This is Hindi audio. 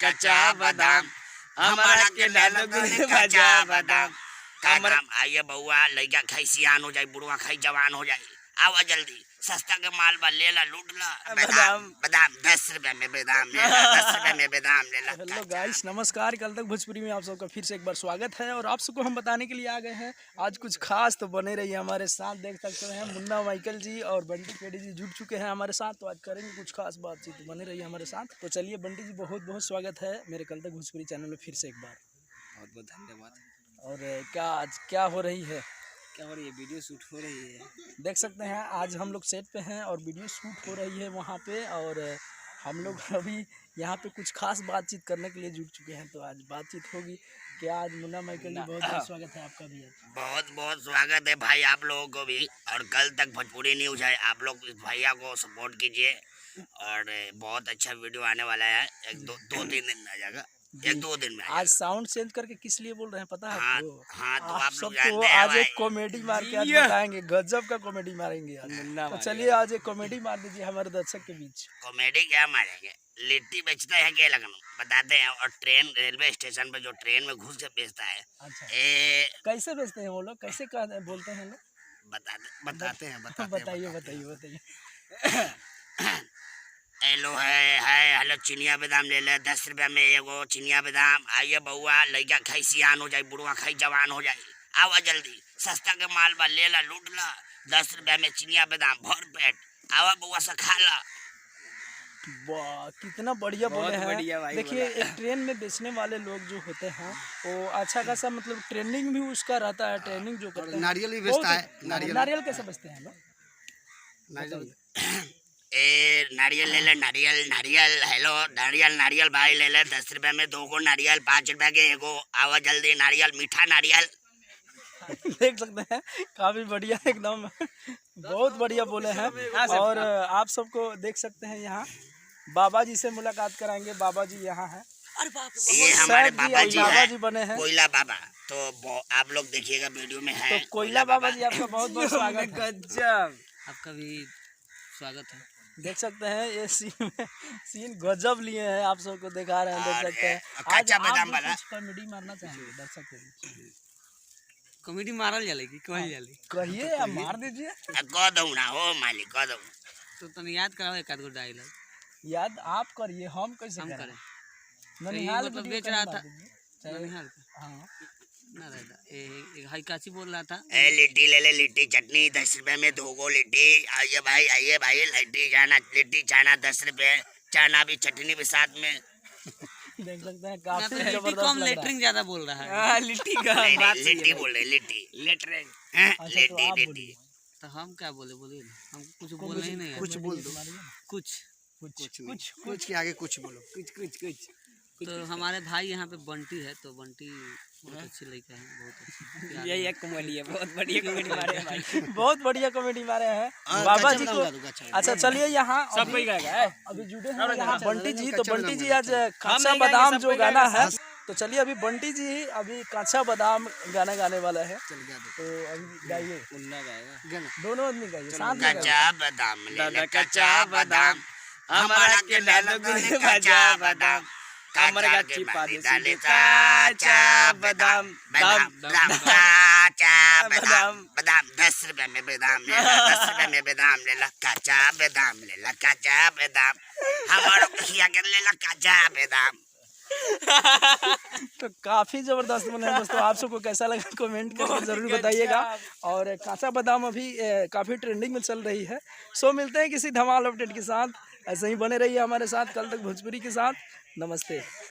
कच्चा बादाम, हमारा के लाल गुल कच्चा बादाम। का काम आइए बउआ, लइका खाई सियान हो जाए, बुढ़वा खाई जवान हो जाए। आवा जल्दी, सस्ता के माल बा, ले ला, लूट ला। बादाम बादाम 10 रुपए में बादाम ले ला, 10 रुपए में बादाम ले ला। हेलो गाइस, नमस्कार। कल तक भोजपुरी में आप सबका फिर से एक बार स्वागत है और आप सबको हम बताने के लिए आ गए हैं आज कुछ खास। तो बने रहिए हमारे साथ। देख सकते हैं मुन्ना माइकल जी और बंटी पेड़ी जी जुड़ चुके हैं हमारे साथ, तो आज करेंगे कुछ खास बातचीत। तो बने रहिए हमारे साथ। तो चलिए बंटी जी, बहुत बहुत स्वागत है मेरे कल तक भोजपुरी चैनल में फिर से एक बार। बहुत बहुत धन्यवाद। और क्या आज क्या हो रही है? क्या हो रही है? वीडियो शूट हो रही है। देख सकते हैं आज हम लोग सेट पे हैं और वीडियो शूट हो रही है वहाँ पे। और हम लोग अभी यहाँ पे कुछ खास बातचीत करने के लिए जुट चुके हैं, तो आज बातचीत होगी। क्या आज मुन्ना माइकल जी, बहुत बहुत स्वागत है आपका भी। बहुत बहुत स्वागत है भाई आप लोगों को भी। और कल तक भोजपुरी न्यूज है, आप लोग इस भैया को सपोर्ट कीजिए और बहुत अच्छा वीडियो आने वाला है। एक दो तीन दिन में आ जाएगा, एक दो दिन में। आज साउंड चेंज करके किस लिए बोल रहे हैं पता है आपको? हाँ, तो आप आप लोग सबको जानते हैं आज भाई। एक कॉमेडी मार के आज बताएंगे, गजब का कॉमेडी मारेंगे आज। तो चलिए आज एक कॉमेडी मार दीजिए हमारे दर्शक के बीच। कॉमेडी क्या मारेंगे? लिट्टी बेचता है क्या लखनऊ, बताते हैं। और ट्रेन, रेलवे स्टेशन पे जो ट्रेन में घुस के बेचता है। अच्छा, ए कैसे बेचते हैं वो लोग, कैसे बोलते हैं लोग? बताते हैं बताइए बताइए बताइए। हेलो है हेलो, चिनिया बादाम ले ले, 10 रुपया में एगो चिनिया बादाम। आइए बउआ, लइका खाई सियान हो जाए, बुढ़वा खाई जवान हो जाए। आवा जल्दी, सस्ता के माल बा, ले ला, लूट ला। 10 रुपया में चिनिया बादाम भर पेट। आवा बउआ से खा ला। वाह, कितना बढ़िया बोले हैं। देखिए, एक ट्रेन में बेचने वाले लोग जो होते हैं वो अच्छा खासा मतलब ट्रेनिंग भी उसका रहता है। ट्रेनिंग जो करते हैं, नारियल भी बेचता है। नारियल कैसे बेचते हैं लोग? नारियल ले ले, नारियल नारियल। हेलो नारियल भाई ले ले, 10 रुपया में 2 गो नारियल, 5 रुपया के एगो। आवा जल्दी, नारियल, मीठा नारियल। देख सकते हैं, काफी बढ़िया, एकदम बहुत बढ़िया बोले हैं। और आप सबको देख सकते हैं यहाँ बाबा जी से मुलाकात कराएंगे। बाबा जी यहाँ हैं। ये हमारे बाबा जी बने हैं, कोयला बाबा। तो आप लोग देखिएगा वीडियो में है। तो कोयला बाबा जी, आपका बहुत बहुत स्वागत है। गजब, आपका भी स्वागत है। देख सकते हैं ये सीन गजब लिए हैं, आप सबको दिखा रहे हैं। देख सकते हैं कच्चा बादाम वाला कॉमेडी मारना चाहेंगे दर्शक के बीच। कॉमेडी मारल जाले कि कहल जाले? कहिए या मार दीजिए। कह दऊं ना हो मालिक, कह दऊं। तो तने याद कराओ एक आध गो डायलॉग। याद आप करिए, हम कैसे हम करें? करें। ननिहाल मतलब बेच रहा था ननिहाल। हाँ, ना रहता एक हाई काची बोल रहा था। लिट्टी ले ले, लिट्टी चटनी 10 रुपए में 2 गो लिट्टी। आइए भाई लिट्टी चाना 10 रुपए, चाना भी चटनी भी साथ में। देख सकते हैं काफी लिट्टी जबरदस्त कम, लग रहा लेटरिंग ज्यादा बोल रहा है। हाँ, लिट्टी का बात, लिट्टी बोल रहे, लिट्टी लेटरिंग। अच्छा, तो आप लिट्टी बोलिए। तो हम क्या बोलिए ना, हम कुछ बोलना ही नहीं है। कुछ बोल दो। कुछ के आगे कुछ बोलो। कुछ तो हमारे भाई यहाँ पे बंटी है, तो बंटी बहुत अच्छी लड़का है, बहुत अच्छी। यही एक कॉमेडी है, बहुत बढ़िया कॉमेडी मारे हैं भाई। बहुत बढ़िया कॉमेडी मारे हैं बाबा जी को। अच्छा चलिए, यहाँ अभी जुड़े हैं यहाँ बंटी जी। तो बंटी जी आज कच्चा बादाम जो गाना है, तो चलिए अभी बंटी जी अभी कच्चा बादाम गाना गाने वाला है। तो अभी गाइए, दोनों आदमी गाइए साथ में। कच्चा बादाम ले ले, कच्चा बादाम, हमारा के लाल गुल कच्चा बादाम। कमर की पानी डाले कच्चा बादाम, कच्चा बादाम 10 रुपए में बादाम ले ला, 10 रुपए में बादाम ले ला। कच्चा बादाम ले ला, कच्चा बादाम, हमारा खिया के ले ला कच्चा बादाम। तो काफी जबरदस्त बने हैं दोस्तों। आप सबको कैसा लगा कमेंट करके जरूर बताइएगा। और कच्चा बादाम अभी काफी ट्रेंडिंग में चल रही है। सो मिलते हैं किसी धमाल अपडेट के साथ। ऐसे ही बने रहिए हमारे साथ कल तक भोजपुरी के साथ। नमस्ते।